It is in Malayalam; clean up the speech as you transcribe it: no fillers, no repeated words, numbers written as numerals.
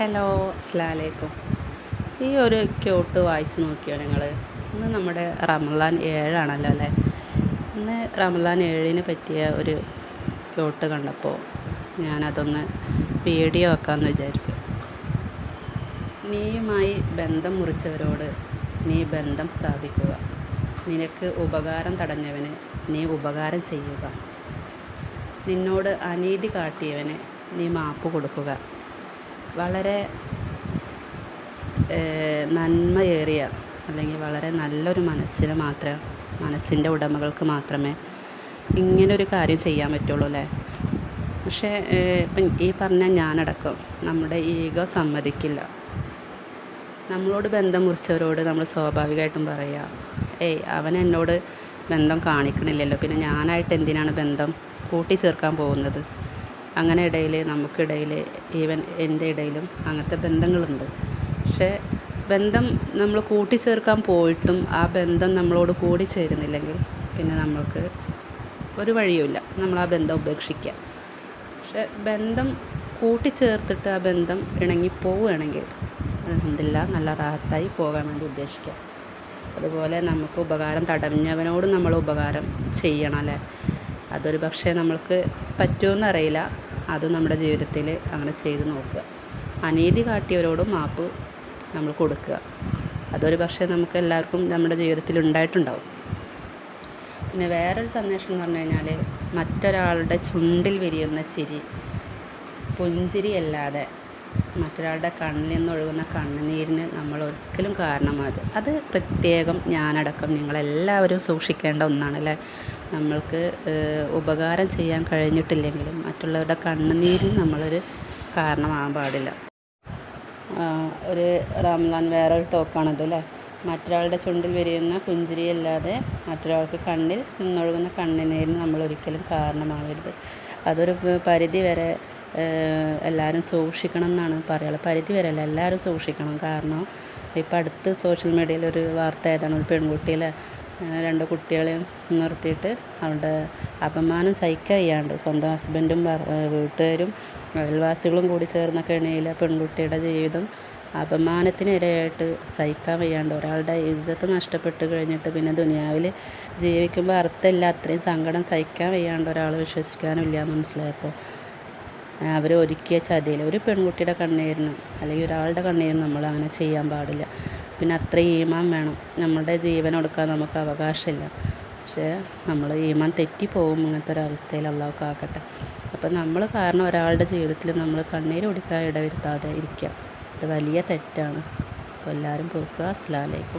ഹലോ, അസ്സലാമലൈക്കും. ഈ ഒരു ക്യൂട്ട് വായിച്ച് നോക്കിയോ നിങ്ങൾ? ഇന്ന് നമ്മുടെ റമളാൻ 7 അല്ലേ? ഇന്ന് റമളാൻ 7 പറ്റിയ ഒരു ക്യൂട്ട് കണ്ടപ്പോൾ ഞാനതൊന്ന് വീഡിയോ ആക്കാമെന്ന് വിചാരിച്ചു. നീയുമായി ബന്ധം മുറിച്ചവരോട് നീ ബന്ധം സ്ഥാപിക്കുക. നിനക്ക് ഉപകാരം തടഞ്ഞവന് നീ ഉപകാരം ചെയ്യുക. നിന്നോട് അനീതി കാട്ടിയവന് നീ മാപ്പ് കൊടുക്കുക. വളരെ നന്മയേറിയ അല്ലെങ്കിൽ വളരെ നല്ലൊരു മനസ്സിൻ്റെ ഉടമകൾക്ക് മാത്രമേ ഇങ്ങനൊരു കാര്യം ചെയ്യാൻ പറ്റുള്ളൂ അല്ലേ? പക്ഷേ ഇപ്പം ഈ പറഞ്ഞ ഞാനടക്കം നമ്മുടെ ഈഗോ സമ്മതിക്കില്ല. നമ്മളോട് ബന്ധം മുറിച്ചവരോട് നമ്മൾ സ്വാഭാവികമായിട്ടും പറയുക, അവൻ എന്നോട് ബന്ധം കാണിക്കണില്ലല്ലോ, പിന്നെ ഞാനായിട്ട് എന്തിനാണ് ബന്ധം കൂട്ടിച്ചേർക്കാൻ പോകുന്നത്? അങ്ങനെ നമുക്കിടയിൽ ഈവൻ എൻ്റെ ഇടയിലും അങ്ങനത്തെ ബന്ധങ്ങളുണ്ട്. പക്ഷേ ബന്ധം നമ്മൾ കൂട്ടിച്ചേർക്കാൻ പോയിട്ടും ആ ബന്ധം നമ്മളോട് കൂടിച്ചേരുന്നില്ലെങ്കിൽ പിന്നെ നമ്മൾക്ക് ഒരു വഴിയുമില്ല, നമ്മൾ ആ ബന്ധം ഉപേക്ഷിക്കുക. പക്ഷേ ബന്ധം കൂട്ടിച്ചേർത്തിട്ട് ആ ബന്ധം ഇണങ്ങിപ്പോവുകയാണെങ്കിൽ അൽഹംദുലില്ലാ നല്ല റാഹത്തായി പോകാൻ വേണ്ടി ഉദ്ദേശിക്കുക. അതുപോലെ നമുക്ക് ഉപകാരം തടഞ്ഞവനോട് നമ്മൾ ഉപകാരം ചെയ്യണം അല്ലേ? അതൊരു പക്ഷേ നമ്മൾക്ക് പറ്റുമെന്നറിയില്ല. അതും നമ്മുടെ ജീവിതത്തിൽ അങ്ങനെ ചെയ്ത് നോക്കുക. അനീതി കാട്ടിയവരോടും മാപ്പ് നമ്മൾ കൊടുക്കുക. അതൊരു പക്ഷേ നമുക്ക് എല്ലാവർക്കും നമ്മുടെ ജീവിതത്തിൽ ഉണ്ടായിട്ടുണ്ടാവും. പിന്നെ വേറൊരു സന്ദേശം എന്ന് പറഞ്ഞു കഴിഞ്ഞാൽ, മറ്റൊരാളുടെ ചുണ്ടിൽ വിരിയുന്ന ചിരി പുഞ്ചിരിയല്ലാതെ മറ്റൊരാളുടെ കണ്ണിൽ നിന്നൊഴുകുന്ന കണ്ണുനീരിന് നമ്മൾ ഒരിക്കലും കാരണമാകരുത്. അത് പ്രത്യേകം ഞാനടക്കം നിങ്ങളെല്ലാവരും സൂക്ഷിക്കേണ്ട ഒന്നാണല്ലേ. നമ്മൾക്ക് ഉപകാരം ചെയ്യാൻ കഴിഞ്ഞിട്ടില്ലെങ്കിലും മറ്റുള്ളവരുടെ കണ്ണുനീരിന് നമ്മളൊരു കാരണമാകാൻ പാടില്ല. ഒരു റമളാൻ വേറൊരു ടോക്കാണത് അല്ലേ. മറ്റൊരാളുടെ ചുണ്ടിൽ വിരിയുന്ന പുഞ്ചിരിയല്ലാതെ മറ്റൊരാൾക്ക് കണ്ണിൽ നിന്നൊഴുകുന്ന കണ്ണുനീരിന് നമ്മളൊരിക്കലും കാരണമാകരുത്. അതൊരു പരിധി വരെ എല്ലാവരും സൂക്ഷിക്കണം എന്നാണ് പറയാനുള്ളത്. പരിധി വരെ അല്ല, എല്ലാവരും സൂക്ഷിക്കണം. കാരണം ഇപ്പം അടുത്ത് സോഷ്യൽ മീഡിയയിൽ ഒരു വാർത്ത ഏതാണ്, ഒരു പെൺകുട്ടിയിലെ 2 കുട്ടികളെയും നിർത്തിയിട്ട് അവരുടെ അപമാനം സഹിക്കാൻ വയ്യാണ്ട് സ്വന്തം ഹസ്ബൻഡും വീട്ടുകാരും അയൽവാസികളും കൂടി ചേർന്ന കെണിയിലെ പെൺകുട്ടിയുടെ ജീവിതം അപമാനത്തിനിരയായിട്ട് സഹിക്കാൻ വയ്യാണ്ട്, ഒരാളുടെ ഇജ്ജത്ത് നഷ്ടപ്പെട്ട് കഴിഞ്ഞിട്ട് പിന്നെ ദുനിയാവിൽ ജീവിക്കുമ്പോൾ അർത്ഥമില്ല, അത്രയും സങ്കടം സഹിക്കാൻ വയ്യാണ്ട് ഒരാൾ വിശ്വസിക്കാനും ഇല്ല എന്ന് മനസ്സിലായപ്പോൾ അവർ ഒരുക്കിയ ചതിയിൽ ഒരു പെൺകുട്ടിയുടെ കണ്ണീരിന് അല്ലെങ്കിൽ ഒരാളുടെ കണ്ണീരിന് നമ്മൾ അങ്ങനെ ചെയ്യാൻ പാടില്ല. പിന്നെ അത്രയും ഈമാൻ വേണം. നമ്മുടെ ജീവൻ കൊടുക്കാൻ നമുക്ക് അവകാശമില്ല. പക്ഷേ നമ്മൾ ഈമാൻ തെറ്റിപ്പോവും ഇങ്ങനത്തെ ഒരു അവസ്ഥയിൽ. അള്ളാഹു കാക്കട്ടെ. അപ്പം നമ്മൾ കാരണം ഒരാളുടെ ജീവിതത്തിൽ നമ്മൾ കണ്ണീര് കുടിക്കാൻ ഇടവരുത്താതെ ഇരിക്കുക, അത് വലിയ തെറ്റാണ്. അപ്പോൾ എല്ലാവരും പൊറുക്കുക. അസ്സലാമു അലൈക്കും.